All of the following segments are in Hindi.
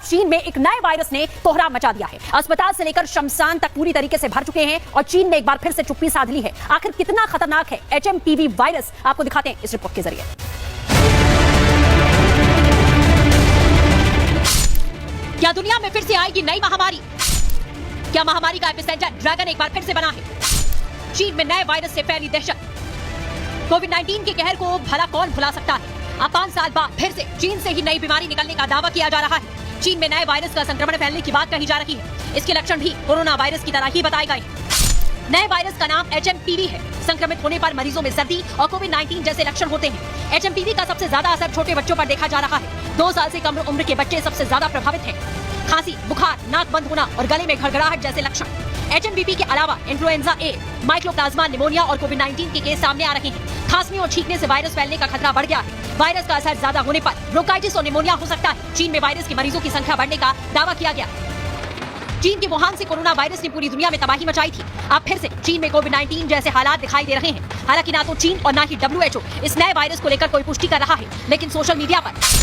चीन में एक नए वायरस ने कोहराम मचा दिया है। अस्पताल से लेकर शमशान तक पूरी तरीके से भर चुके हैं और चीन ने एक बार फिर से चुप्पी साध ली है। आखिर कितना खतरनाक है HMPV वायरस, आपको दिखाते हैं इस रिपोर्ट के जरिए। क्या दुनिया में फिर से आएगी नई महामारी? क्या महामारी का एपिसेंटर ड्रैगन एक बार फिर से बना है? चीन में नए वायरस से फैली दहशत। कोविड-19 के कहर को भला कौन भुला सकता है? अब 5 साल बाद फिर से चीन से ही नई बीमारी निकलने का दावा किया जा रहा है। चीन में नए वायरस का संक्रमण फैलने की बात कही जा रही है। इसके लक्षण भी कोरोना वायरस की तरह ही बताए गए हैं। नए वायरस का नाम HMPV है। संक्रमित होने पर मरीजों में सर्दी और कोविड-19 जैसे लक्षण होते हैं। HMPV का सबसे ज्यादा असर छोटे बच्चों पर देखा जा रहा है। 2 साल से कम उम्र के बच्चे सबसे ज्यादा प्रभावित हैं। खांसी, बुखार, नाक बंद होना और गले में घड़घड़ाहट जैसे लक्षण। HMPV के अलावा इन्फ्लुएंजा A, माइक्रोप्लाज्मा निमोनिया और कोविड-19 के केस सामने आ रहे हैं। खांसने और छींकने से वायरस फैलने का खतरा बढ़ गया है। वायरस का असर ज्यादा होने पर ब्रोंकाइटिस और निमोनिया हो सकता है। चीन में वायरस के मरीजों की संख्या बढ़ने का दावा किया गया। चीन के वुहान से कोरोना वायरस ने पूरी दुनिया में तबाही मचाई थी। अब फिर से चीन में कोविड-19 जैसे हालात दिखाई दे रहे हैं। हालांकि ना तो चीन और ना ही WHO इस नए वायरस को लेकर कोई पुष्टि कर रहा है, लेकिन सोशल मीडिया पर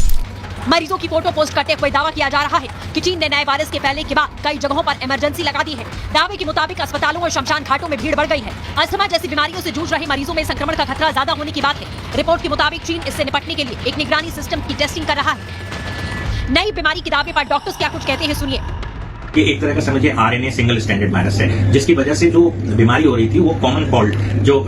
मरीजों की फोटो पोस्ट करते हुए दावा किया जा रहा है कि चीन ने नए वायरस के फैलने के बाद कई जगहों पर इमरजेंसी लगा दी है। दावे के मुताबिक अस्पतालों और शमशान घाटों में भीड़ बढ़ गई है। अस्थमा जैसी बीमारियों से जूझ रहे मरीजों में संक्रमण का खतरा ज्यादा होने की बात है। रिपोर्ट के मुताबिक चीन इससे निपटने के लिए एक निगरानी सिस्टम की टेस्टिंग कर रहा है। नई बीमारी के दावे पर डॉक्टर्स क्या कुछ कहते हैं, सुनिए। कि एक तरह का समझिए RNA सिंगल स्टैंडर्ड वायरस है, जिसकी वजह से जो बीमारी हो रही थी वो कॉमन कोल्ड, जो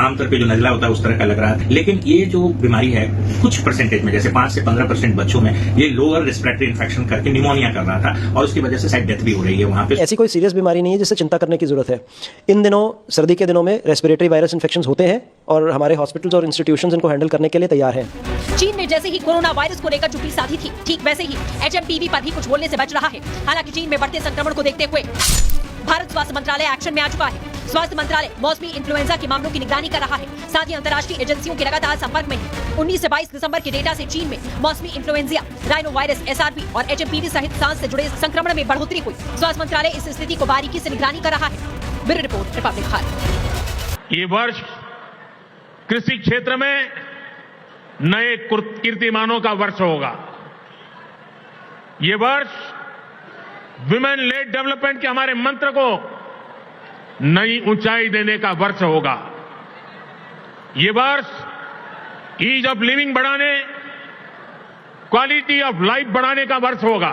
आमतौर पे जो नजला होता है उस तरह का लग रहा है। लेकिन ये जो बीमारी है कुछ परसेंटेज में, जैसे 5 से 15% बच्चों में ये लोअर रेस्पिरेटरी इन्फेक्शन करके निमोनिया कर रहा था और उसकी वजह से शायद डेथ भी हो रही है वहां पे। ऐसी कोई सीरियस बीमारी नहीं है जिससे चिंता करने की जरूरत है। इन दिनों सर्दी के दिनों में रेस्पिरेटरी वायरस इन्फेक्शन होते हैं और हमारे हॉस्पिटल्स और इंस्टीट्यूशंस इनको हैंडल करने के लिए तैयार हैं। चीन में जैसे ही कोरोना वायरस को लेकर चुप्पी साधी थी, ठीक वैसे ही HMPV पर भी कुछ बोलने से बच रहा है। हालांकि चीन में बढ़ते संक्रमण को देखते हुए भारत स्वास्थ्य मंत्रालय एक्शन में आ चुका है। स्वास्थ्य मंत्रालय मौसमी इन्फ्लुएंजा के मामलों की निगरानी कर रहा है। साथ ही अंतर्राष्ट्रीय एजेंसियों के लगातार संपर्क में है। 19 से 22 दिसंबर के डेटा से चीन में मौसमी इन्फ्लुएंजा, राइनो वायरस, SRV और HMPV सहित सांस से जुड़े संक्रमण में बढ़ोतरी हुई। स्वास्थ्य मंत्रालय इस स्थिति को बारीकी से निगरानी कर रहा है। Bureau report, Republic Bharat. ये वर्ष कृषि क्षेत्र में नए कीर्तिमानों का वर्ष होगा। ये वर्ष विमेन लेड डेवलपमेंट के हमारे मंत्र को नई ऊंचाई देने का वर्ष होगा। ये वर्ष ईज ऑफ लिविंग बढ़ाने, क्वालिटी ऑफ लाइफ बढ़ाने का वर्ष होगा।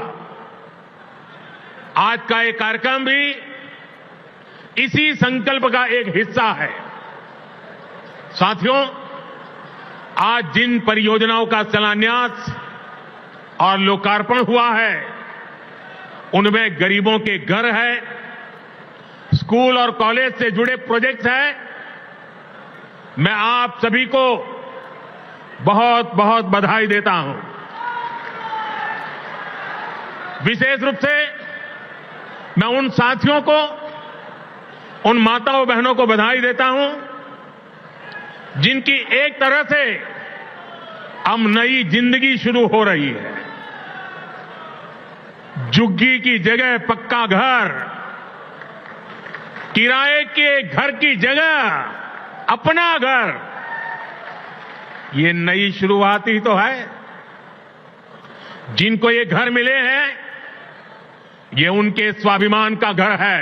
आज का ये कार्यक्रम भी इसी संकल्प का एक हिस्सा है। साथियों, आज जिन परियोजनाओं का शिलान्यास और लोकार्पण हुआ है, उनमें गरीबों के घर है, स्कूल और कॉलेज से जुड़े प्रोजेक्ट्स हैं। मैं आप सभी को बहुत बहुत बधाई देता हूं। विशेष रूप से मैं उन साथियों को, उन माताओं बहनों को बधाई देता हूं जिनकी एक तरह से अब नई जिंदगी शुरू हो रही है। झुग्गी की जगह पक्का घर, किराए के घर की जगह अपना घर, ये नई शुरुआत ही तो है। जिनको ये घर मिले हैं, ये उनके स्वाभिमान का घर है।